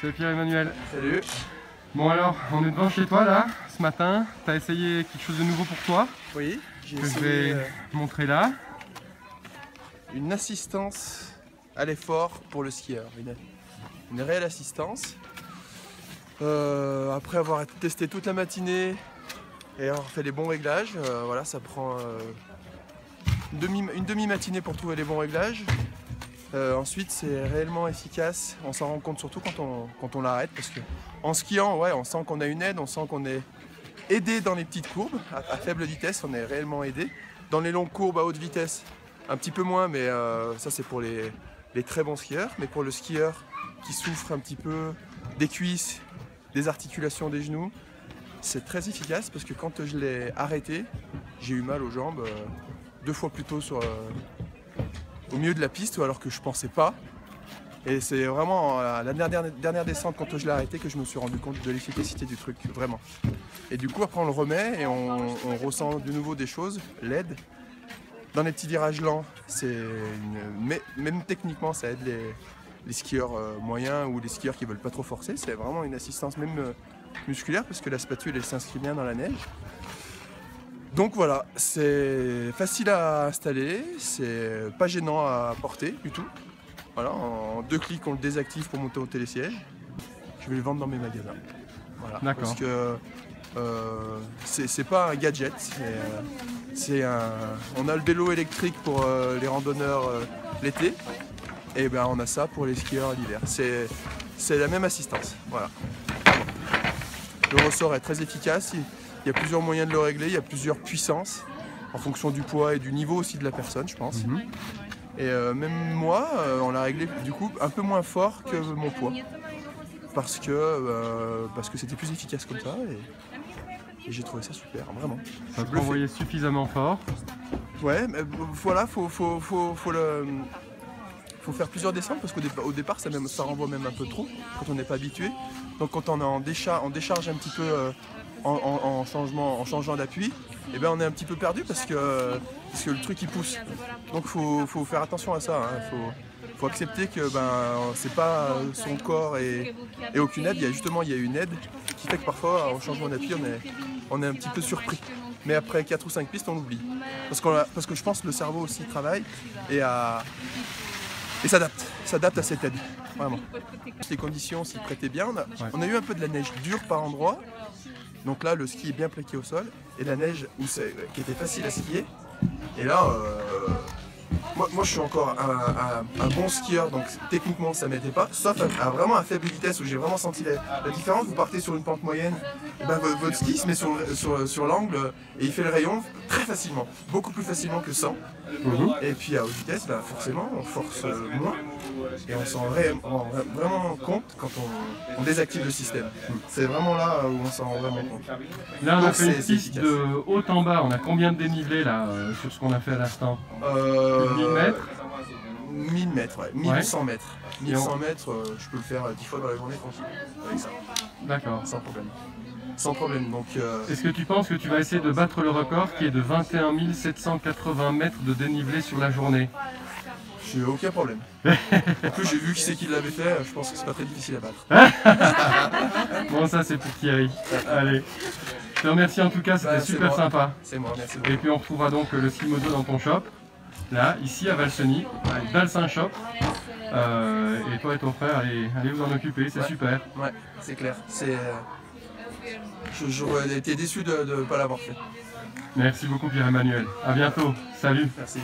Salut Pierre-Emmanuel. Salut. Bon alors, on est devant chez toi là, ce matin. Tu as essayé quelque chose de nouveau pour toi? Oui, j'ai que je essayé vais montrer là. une assistance à l'effort pour le skieur. Une réelle assistance. Après avoir testé toute la matinée et avoir fait les bons réglages, voilà, ça prend une demi-matinée pour trouver les bons réglages. Ensuite, c'est réellement efficace. On s'en rend compte surtout quand on l'arrête, parce que en skiant, ouais, on sent qu'on a une aide, on sent qu'on est aidé dans les petites courbes. À faible vitesse, on est réellement aidé. Dans les longues courbes à haute vitesse, un petit peu moins, mais ça c'est pour les très bons skieurs. Mais pour le skieur qui souffre un petit peu des cuisses, des articulations des genoux, c'est très efficace, parce que quand je l'ai arrêté, j'ai eu mal aux jambes 2 fois plus tôt au milieu de la piste, alors que je pensais pas. Et c'est vraiment à la dernière descente, quand je l'ai arrêté, que je me suis rendu compte de l'efficacité du truc, vraiment. Et du coup, après on le remet et on ressent de nouveau des choses, l'aide. Dans les petits virages lents, mais même techniquement, ça aide les skieurs moyens ou les skieurs qui veulent pas trop forcer. C'est vraiment une assistance même musculaire, parce que la spatule elle s'inscrit bien dans la neige. Donc voilà, c'est facile à installer, c'est pas gênant à porter du tout. Voilà, en 2 clics on le désactive pour monter au télésiège. Je vais le vendre dans mes magasins. Voilà, parce que c'est pas un gadget, on a le vélo électrique pour les randonneurs l'été, et ben on a ça pour les skieurs l'hiver. C'est la même assistance. Voilà. Le ressort est très efficace. Il y a plusieurs moyens de le régler, il y a plusieurs puissances en fonction du poids et du niveau aussi de la personne, je pense. Et même moi, on l'a réglé du coup un peu moins fort que mon poids, parce que c'était plus efficace comme ça, et j'ai trouvé ça super, vraiment. Ça te renvoyait suffisamment fort. Ouais, mais voilà, faut faire plusieurs descentes, parce qu'au départ ça renvoie même un peu trop quand on n'est pas habitué. Donc quand on est en décharge un petit peu en changeant d'appui, et ben on est un petit peu perdu, parce que le truc il pousse. Donc faut faire attention à ça, hein. Faut accepter que c'est pas son corps et aucune aide. Il y a une aide qui fait que parfois au changement d'appui on est un petit peu surpris. Mais après 4 ou 5 pistes on oublie. Parce que je pense que le cerveau aussi travaille et s'adapte à cette aide, vraiment. Les conditions s'y prêtaient bien. On a eu un peu de la neige dure par endroits. Donc là, le ski est bien plaqué au sol, et la neige qui était facile à skier. Et là, moi je suis encore un bon skieur, donc techniquement ça m'aidait pas, sauf vraiment à faible vitesse, où j'ai vraiment senti la différence. Vous partez sur une pente moyenne, et votre ski se met sur l'angle et il fait le rayon très facilement, beaucoup plus facilement que sans. Et puis à haute vitesse, forcément on force moins, et on s'en rend vraiment compte quand on désactive le système. C'est vraiment là où on s'en rend vraiment compte. Là on a fait une piste de haut en bas, on a combien de dénivelé là sur ce qu'on a fait à l'instant? 1000 mètres 1000 mètres, ouais. 1100 mètres. 1100 mètres, je peux le faire 10 fois dans la journée tranquille, avec ça. D'accord. Sans problème. Sans problème, donc... Est-ce que tu penses que tu vas essayer de battre le record qui est de 21 780 mètres de dénivelé sur la journée? J'ai aucun problème. En plus, j'ai vu qui c'est qui l'avait fait, je pense que c'est pas très difficile à battre. Bon, ça c'est pour Thierry. Allez. Je te remercie en tout cas, c'était super sympa. C'est moi, merci beaucoup. Et puis on retrouvera donc le ski moto dans ton shop, là, ici à Valseny, avec Dalsin Shop. Et toi et ton frère, allez vous en occuper, c'est super. Ouais, c'est clair. J'aurais été déçu de ne pas l'avoir fait. Merci beaucoup Pierre-Emmanuel. À bientôt. Salut. Merci.